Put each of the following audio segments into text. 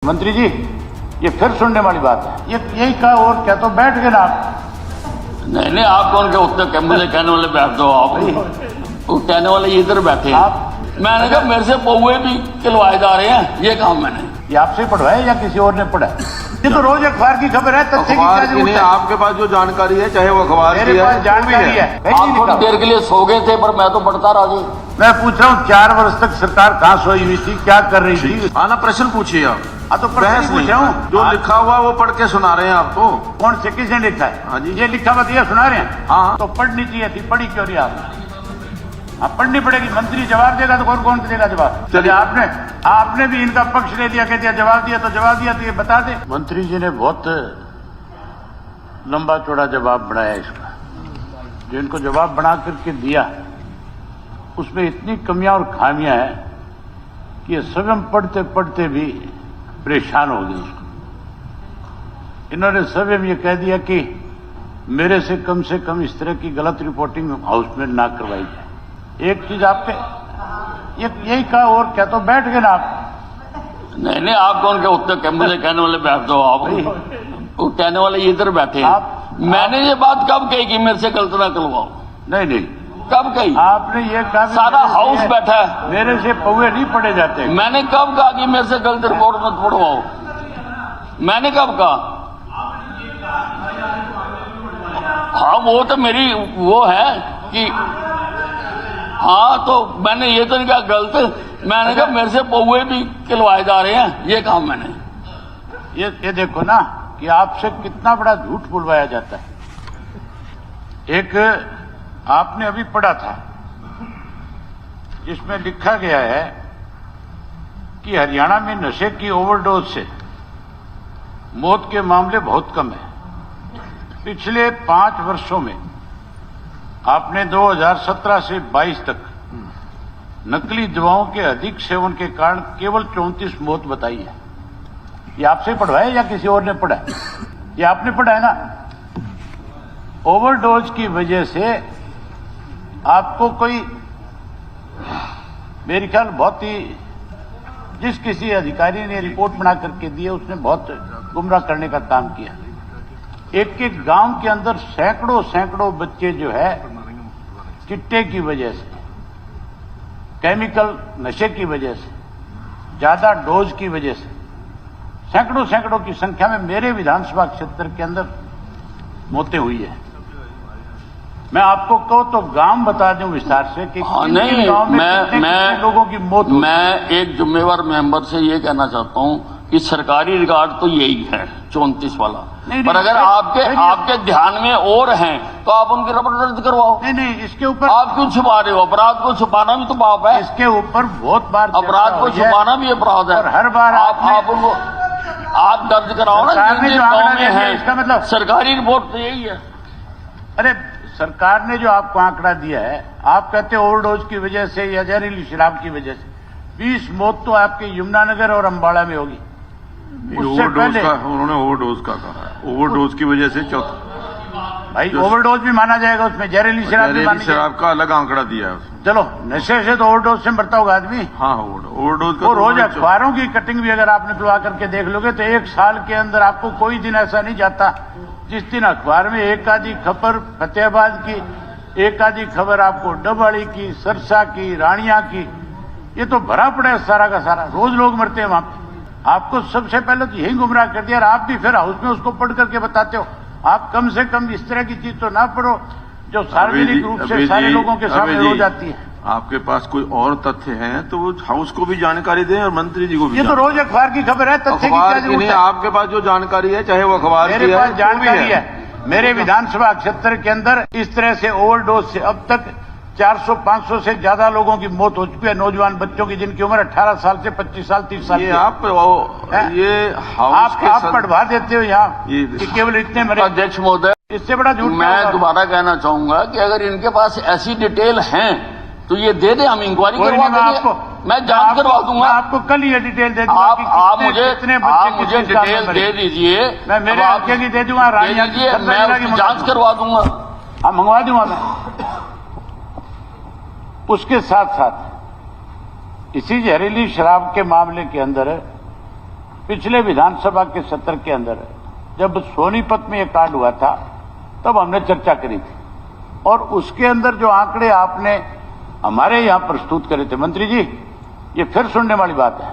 मंत्री जी, ये फिर सुनने वाली बात है। ये यही कहा और क्या, तो बैठ गए ना आप। नहीं, आप कौन के उतने के मुझे कहने वाले बैठ दो आप। वो कहने वाले इधर बैठे हैं। मैंने कहा मेरे से पौए भी खिलवाए जा रहे हैं, ये कहा मैंने। ये आपसे पढ़वाया या किसी और ने पढ़ा? ये तो रोज अखबार की खबर है, तथ्य की क्या जरूरत है? आपके पास जो जानकारी है, चाहे वो अखबार की मेरे पास जानकारी है। आप थोड़ी देर के लिए सो गए थे, पर मैं तो पढ़ता रहा जी। मैं पूछ रहा हूँ 4 वर्ष तक सरकार कहाँ सोई हुई थी, क्या कर रही थी? आना प्रश्न पूछिए आप। तो बहस पूछ नहीं, रहा हूँ जो लिखा हुआ वो पढ़ के सुना रहे हैं आपको। कौन से, किसने लिखा है? हाँ जी। ये लिखा हुआ दिया सुना रहे हैं। हाँ। तो पढ़नी चाहिए थी, पढ़ी क्यों नहीं आप? आप पढ़नी पड़ेगी। मंत्री जवाब देगा तो कौन देगा जवाब? चलिए, आपने भी इनका पक्ष ले दिया, कह दिया जवाब दिया, तो जवाब दिया तो ये बता दे। मंत्री जी ने बहुत लंबा चौड़ा जवाब बनाया इसका। जो इनको जवाब बना करके दिया उसमें इतनी कमियां और खामियां हैं कि ये स्वयं पढ़ते पढ़ते भी परेशान हो गए उसको। इन्होंने स्वयं ये कह दिया कि मेरे से कम इस तरह की गलत रिपोर्टिंग हाउस में ना करवाई जाए। एक चीज आपके यही कहा और क्या, तो बैठ गए ना आप। नहीं, आप कौन के उतने के मुझे कहने वाले बैठ दो आप। वो कहने वाले इधर बैठे हैं। मैंने ये बात कब कही कि मेरे से गलत ना करवाओ? नहीं, कब कही? आपने ये कहा सारा हाउस बैठा है। मेरे से पौए नहीं पढ़े जाते। मैंने कब कहा कि मेरे से गलत रिपोर्ट मत पढ़वाओ? मैंने कब कहा? हाँ, वो तो मेरी वो है कि हाँ, तो मैंने ये तो नहीं कहा गलत। मैंने कहा मेरे से पौए भी खिलवाए जा रहे हैं, ये कहा मैंने। ये देखो ना कि आपसे कितना बड़ा झूठ बुलवाया जाता है। एक आपने अभी पढ़ा था जिसमें लिखा गया है कि हरियाणा में नशे की ओवरडोज से मौत के मामले बहुत कम है। पिछले 5 वर्षों में आपने 2017 से 22 तक नकली दवाओं के अधिक सेवन के कारण केवल 34 मौत बताई है। ये आपसे पढ़वाया या किसी और ने पढ़ा? ये आपने पढ़ा है ना। ओवरडोज की वजह से आपको कोई, मेरे ख्याल बहुत ही, जिस किसी अधिकारी ने रिपोर्ट बना करके दी है उसने बहुत गुमराह करने का काम किया। एक गांव के अंदर सैकड़ों बच्चे जो है चिट्टे की वजह से, केमिकल नशे की वजह से, ज्यादा डोज की वजह से सैकड़ों की संख्या में मेरे विधानसभा क्षेत्र के अंदर मौतें हुई है। मैं आपको कहूं तो गांव बता दूं विस्तार से कि नहीं, गांव में कितने लोगों की मौत हुई। मैं एक जिम्मेवार मेंबर से ये कहना चाहता हूं कि सरकारी रिकॉर्ड तो यही है 34 वाला। पर अगर आपके ध्यान में और हैं तो आप उनकी रिपोर्ट दर्ज करवाओ। नहीं, इसके ऊपर आप क्यों छुपा रहे हो? अपराध को छुपाना भी तो पाप है। इसके ऊपर बहुत बार अपराध को छुपाना भी अपराध है। और हर बार आप उनको आप दर्ज कराओ ना, जिन गाँव में है। इसका मतलब सरकारी रिपोर्ट तो यही है। अरे, सरकार ने जो आपको आंकड़ा दिया है, आप कहते हैं ओवरडोज की वजह से या जहरीली शराब की वजह से 20 मौत तो आपके यमुनानगर और अंबाला में होगी। ओवरडोज का उन्होंने ओवरडोज का कहा है। ओवरडोज की वजह से भाई ओवरडोज भी माना जाएगा उसमें, जहरीली शराब भी मानी शराब का अलग आंकड़ा दिया है उसमें। चलो, नशे से तो ओवरडोज से मरता होगा आदमी। हाँ, ओवरडोज का वो रोज अखबारों की कटिंग भी अगर आप निकलवा करके देख लोगे तो 1 साल के अंदर आपको कोई दिन ऐसा नहीं जाता जिस दिन अखबार में एक आधी खबर फतेहाबाद की, एक आधी खबर आपको डबवाड़ी की, सरसा की, रानिया की। ये तो भरा पड़ा है सारा का सारा, रोज लोग मरते हैं वहां पे। आपको सबसे पहले तो यही गुमराह कर दिया और आप भी फिर हाउस में उसको पढ़ करके बताते हो। आप कम से कम इस तरह की चीज तो ना पढ़ो जो सार्वजनिक रूप से सारे लोगों के सामने हो जाती है। आपके पास कोई और तथ्य हैं तो वो हाउस को भी जानकारी दें और मंत्री जी को भी। ये तो रोज अखबार की खबर है, तथ्य की क्या जरूरत है? आपके पास जो जानकारी है, चाहे वो अखबार की है, मेरे पास जानकारी है। मेरे विधानसभा क्षेत्र के अंदर इस तरह से ओवरडोज से अब तक 400-500 से ज्यादा लोगों की मौत हो चुकी है, नौजवान बच्चों की जिनकी उम्र 18 साल से 25 साल 30 साल। ये आप पढ़वा देते हो यहाँ कि केवल इतने मरे। अध्यक्ष महोदय, इससे बड़ा झूठ। मैं दोबारा कहना चाहूंगा कि अगर इनके पास ऐसी डिटेल हैं तो ये दे दे, हम इंक्वायरी करवा देंगे। मैं जांच करवा दूंगा। आपको कल ये डिटेल दे दूंगा। आप मुझे डिटेल दे दीजिए। मैं मेरे हल्के की दे दूंगा, मैं उसकी जांच करवा दूंगा। हाँ, मंगवा दूंगा मैं। उसके साथ साथ इसी जहरीली शराब के मामले के अंदर पिछले विधानसभा के सत्र के अंदर जब सोनीपत में ये कांड हुआ था तब हमने चर्चा करी थी और उसके अंदर जो आंकड़े आपने हमारे यहां प्रस्तुत करे थे, मंत्री जी ये फिर सुनने वाली बात है,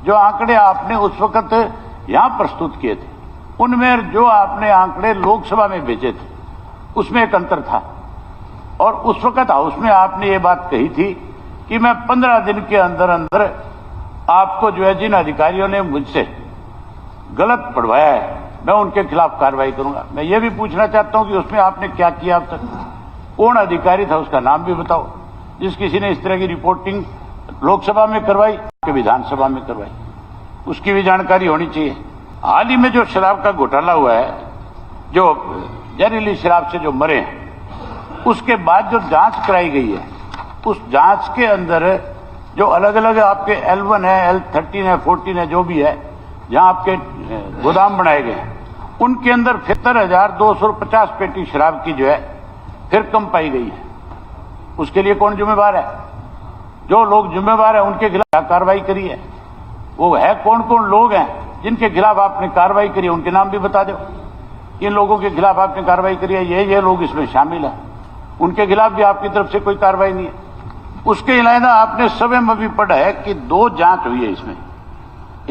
जो आंकड़े आपने उस वक्त यहां प्रस्तुत किए थे उनमें जो आपने आंकड़े लोकसभा में भेजे थे उसमें एक अंतर था। और उस वक्त हाउस में आपने ये बात कही थी कि मैं 15 दिन के अंदर अंदर आपको जो है जिन अधिकारियों ने मुझसे गलत पढ़वाया है मैं उनके खिलाफ कार्रवाई करूंगा। मैं ये भी पूछना चाहता हूं कि उसमें आपने क्या किया अब तक, कौन अधिकारी था उसका नाम भी बताओ जिस किसी ने इस तरह की रिपोर्टिंग लोकसभा में करवाई कि विधानसभा में करवाई, उसकी भी जानकारी होनी चाहिए। हाल ही में जो शराब का घोटाला हुआ है, जो जहरीली शराब से जो मरे हैं, उसके बाद जो जांच कराई गई है उस जांच के अंदर जो अलग अलग आपके L1 है, L13 है, 14 है, जो भी है, जहां आपके गोदाम बनाए गए हैं उनके अंदर 72,250 पेटी शराब की जो है फिर कम पाई गई है। उसके लिए कौन जिम्मेवार है? जो लोग जिम्मेवार है उनके खिलाफ कार्रवाई करी है। वो है कौन कौन लोग हैं जिनके खिलाफ आपने कार्रवाई करी है, उनके नाम भी बता दो। इन लोगों के खिलाफ आपने कार्रवाई करी है, ये लोग इसमें शामिल हैं, उनके खिलाफ भी आपकी तरफ से कोई कार्रवाई नहीं है। उसके अलावा आपने समय में भी पढ़ा है कि 2 जांच हुई है इसमें।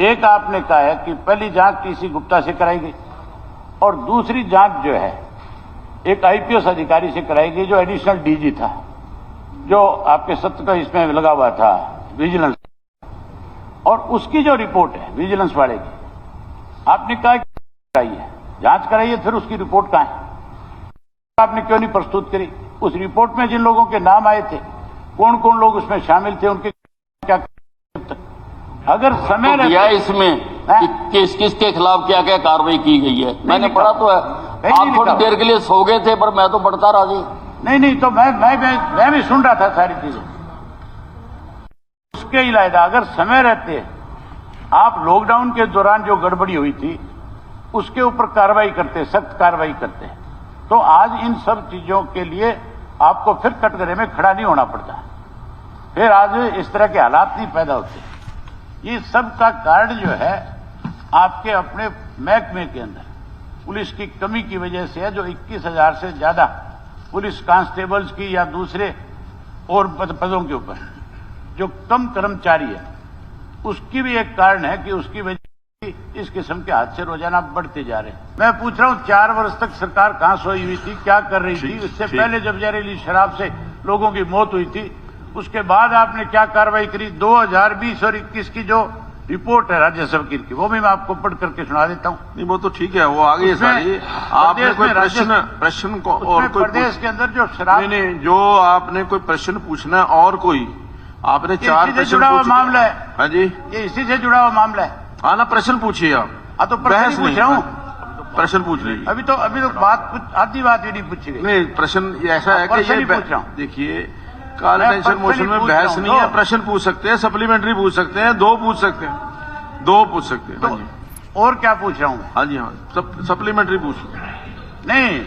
एक आपने कहा है कि पहली जांच टीसी गुप्ता से कराई गई और दूसरी जांच जो है एक IPS अधिकारी से कराई गई जो एडिशनल DG था, जो आपके सत्र का इसमें लगा हुआ था विजिलेंस, और उसकी जो रिपोर्ट है विजिलेंस वाले की, आपने कहा कराई है, जांच कराई है, फिर उसकी रिपोर्ट कहां है? आपने क्यों नहीं प्रस्तुत करी? उस रिपोर्ट में जिन लोगों के नाम आए थे, कौन कौन लोग उसमें शामिल थे, उनके क्या, अगर समय तो दिया इसमें कि किस किसके खिलाफ क्या क्या कार्रवाई की गई है, मैंने पढ़ा तो है। आप थोड़ी देर के लिए सो गए थे पर मैं तो पढ़ता रहा जी। नहीं तो मैं भी सुन रहा था सारी चीजें। उसके अलावा अगर समय रहते आप लॉकडाउन के दौरान जो गड़बड़ी हुई थी उसके ऊपर कार्रवाई करते, सख्त कार्रवाई करते, तो आज इन सब चीजों के लिए आपको फिर कटघरे में खड़ा नहीं होना पड़ता, फिर आज इस तरह के हालात नहीं पैदा होते। ये सब का कारण जो है आपके अपने महकमे के अंदर पुलिस की कमी की वजह से है, जो 21,000 से ज्यादा पुलिस कांस्टेबल्स की या दूसरे और पदों के ऊपर जो कम कर्मचारी है, उसकी भी एक कारण है कि उसकी वजह से इस किस्म के हादसे रोजाना बढ़ते जा रहे हैं। मैं पूछ रहा हूं 4 वर्ष तक सरकार कहां सोई हुई थी, क्या कर रही थी? इससे पहले जब जहरीली शराब से लोगों की मौत हुई थी उसके बाद आपने क्या कार्रवाई करी? 2020 और 21 की जो रिपोर्ट है राज्यसभा की, वो भी मैं आपको पढ़ करके सुना देता हूं। नहीं वो तो ठीक है, वो आगे सारी आपने कोई प्रश्न को और कोई प्रदेश के अंदर जो शराब, नहीं जो आपने कोई प्रश्न पूछना है और कोई आपने 4 प्रश्न जुड़ा हुआ मामला है। हाँ जी, ये इसी से जुड़ा हुआ मामला है। हाँ ना, प्रश्न पूछिए आप। हाँ तो प्रश्न पूछ रहा हूँ, प्रश्न पूछ लीजिए। अभी तो बात कुछ आधी बात ही नहीं पूछी गई। नहीं प्रश्न ऐसा है कि ये पूछ रहा हूँ, देखिए कॉल अटेंशन मोशन में बहस नहीं है, प्रश्न पूछ सकते हैं, सप्लीमेंट्री पूछ सकते हैं, 2 पूछ सकते हैं, 2 पूछ सकते हैं। हाँ जी, और क्या पूछ रहा हूँ? हाँ जी, हाँ सप्लीमेंट्री पूछ नहीं,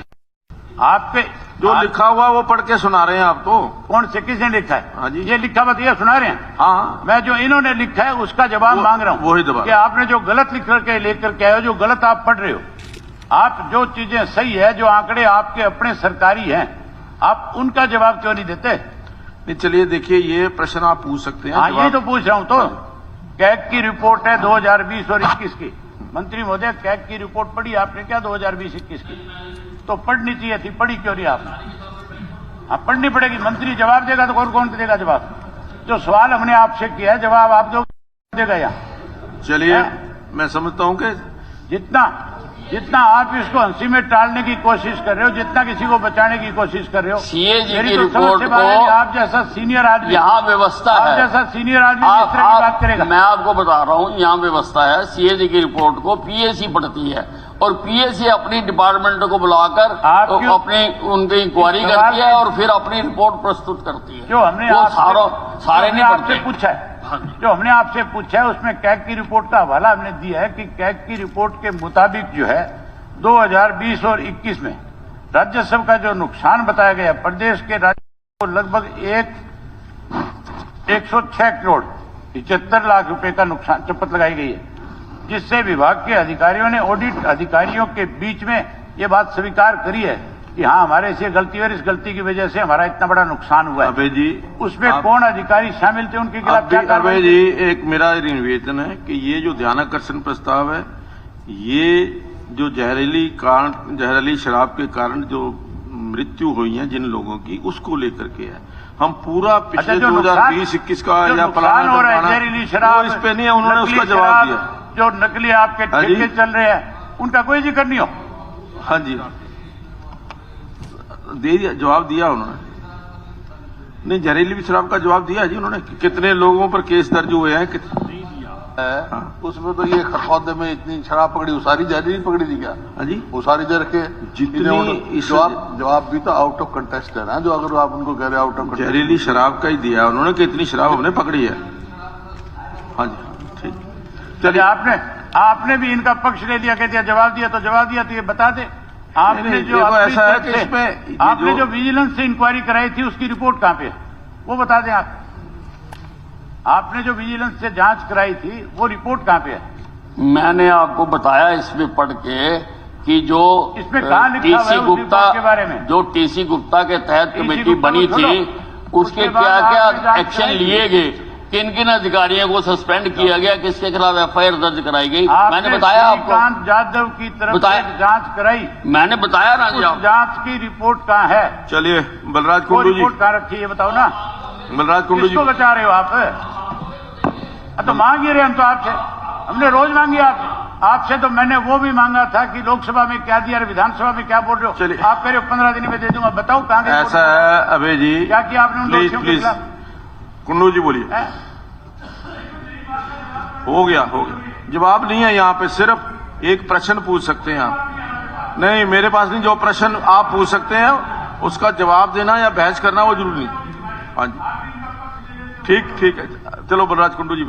आपके जो लिखा हुआ वो पढ़ के सुना रहे हैं आप तो। कौन से, किसने लिखा है? हाँ जी, ये लिखा हुआ ये सुना रहे हैं। हाँ, मैं जो इन्होंने लिखा है उसका जवाब मांग रहा हूँ। वही जवाब कि आपने जो गलत लिख करके लेकर के आए हो, जो गलत आप पढ़ रहे हो, आप जो चीजें सही है, जो आंकड़े आपके अपने सरकारी हैं, आप उनका जवाब क्यों नहीं देते? नहीं चलिए देखिए, ये प्रश्न आप पूछ सकते हैं। हाँ यही तो पूछ रहा हूँ। तो कैग की रिपोर्ट है 2020 और 21 की। मंत्री महोदय, कैग की रिपोर्ट पढ़ी आपने क्या 2020-21 की? तो पढ़नी चाहिए थी, पढ़ी क्यों नहीं आपने? हाँ पढ़नी पड़ेगी, मंत्री जवाब देगा तो कौन देगा जवाब? जो सवाल हमने आपसे किया है जवाब आप देगा यहाँ। चलिए मैं समझता हूँ कि जितना आप इसको हंसी में टालने की कोशिश कर रहे हो, जितना किसी को बचाने की कोशिश कर रहे हो, CAG की तो रिपोर्ट को आप जैसा सीनियर आदमी, यहाँ व्यवस्था है, आप जैसा सीनियर आदमी इस तरह की बात करेगा? मैं आपको बता रहा हूँ, यहाँ व्यवस्था है। CAG की रिपोर्ट को PAC पढ़ती है और PAC अपनी डिपार्टमेंट को बुलाकर तो अपनी उनकी इंक्वायरी करती है और फिर अपनी रिपोर्ट प्रस्तुत करती है। जो हमने सारे नहीं आपसे पूछा है, जो हमने आपसे पूछा है उसमें कैग की रिपोर्ट का हवाला हमने दिया है कि कैग की रिपोर्ट के मुताबिक जो है 2020 और 21 में राज्यसभा का जो नुकसान बताया गया, प्रदेश के राज्य को लगभग 106 करोड़ 75 लाख रुपए का नुकसान चपत लगाई गई है। जिससे विभाग के अधिकारियों ने ऑडिट अधिकारियों के बीच में ये बात स्वीकार करी है कि हाँ हमारे से गलती और इस गलती की वजह से हमारा इतना बड़ा नुकसान हुआ है। अभय जी, उसमें कौन अधिकारी शामिल थे, उनके खिलाफ क्या अभय कार्रवाई? जी, एक मेरा निवेदन है कि ये जो ध्यानाकर्षण प्रस्ताव है, ये जो जहरीली शराब के कारण जो मृत्यु हुई है जिन लोगों की, उसको लेकर के है। हम पूरा पिछले 2020-21 का या प्लान हो रहा है जहरीली शराब, इस पे नहीं है, उन्होंने उसका जवाब दिया। जो नकली आपके ठेके चल रहे हैं उनका कोई जिक्र नहीं हो। हाँ जी, दे दिया, जवाब दिया उन्होंने। नहीं, जहरीली शराब का जवाब दिया जी उन्होंने। कितने लोगों पर केस दर्ज हुए हैं, हाँ। उसमें तो ये खरखौदे में इतनी शराब पकड़ी, उसारी जारी नहीं पकड़ी थी क्या? हाँ जी, उसारी जा रखे जितनी जवाब भी तो आउट ऑफ कंटेस्ट है ना, जो अगर आप उनको कह रहे आउट ऑफ कंटेस्ट। जहरीली शराब का ही दिया उन्होंने कि इतनी शराब हमने पकड़ी है। हाँ जी, ठीक। चलिए, आपने भी इनका पक्ष ले लिया, कहते जवाब दिया तो जवाब दिया, तो ये बता दे आपने जो ऐसा है कि इसमें आपने जो विजिलेंस से इंक्वायरी कराई थी उसकी रिपोर्ट कहां पे है, वो बता दें आप। आपने जो विजिलेंस से जांच कराई थी वो रिपोर्ट कहां पे है? मैंने आपको बताया इसमें पढ़ के कि जो इसमें कहां लिखा हुआ है उस रिपोर्ट के बारे में? जो टीसी गुप्ता के तहत कमेटी बनी थी, उसके क्या क्या एक्शन लिए गए, किन किन अधिकारियों को सस्पेंड किया गया, किसके खिलाफ एफआईआर दर्ज कराई गई, मैंने बताया आपको। श्रीकांत जाधव की तरफ से जांच कराई, मैंने बताया ना जी। जांच की रिपोर्ट कहां है? चलिए, बलराज कुंडू जी, रिपोर्ट कहां रखी है ये बताओ ना। बलराज कुंडू जी, किसको बचा रहे हो आप? तो मांग ही रहे हम तो आपसे, हमने रोज मांगी आपसे तो मैंने वो भी मांगा था कि लोकसभा में क्या दिया, विधानसभा में क्या बोल रहे हो। चलिए, आप कह रहे हो 15 दिन में दे दूंगा, बताओ कहां गई? ऐसा है अभय जी, क्या किया आपने उन दोषियों के खिलाफ? कुंडू जी बोलिए। हो गया, जवाब नहीं है यहाँ पे, सिर्फ एक प्रश्न पूछ सकते हैं आप। नहीं, मेरे पास नहीं, जो प्रश्न आप पूछ सकते हैं उसका जवाब देना या बहस करना वो जरूरी नहीं। हाँ जी, ठीक है, चलो बलराज कुंडू जी।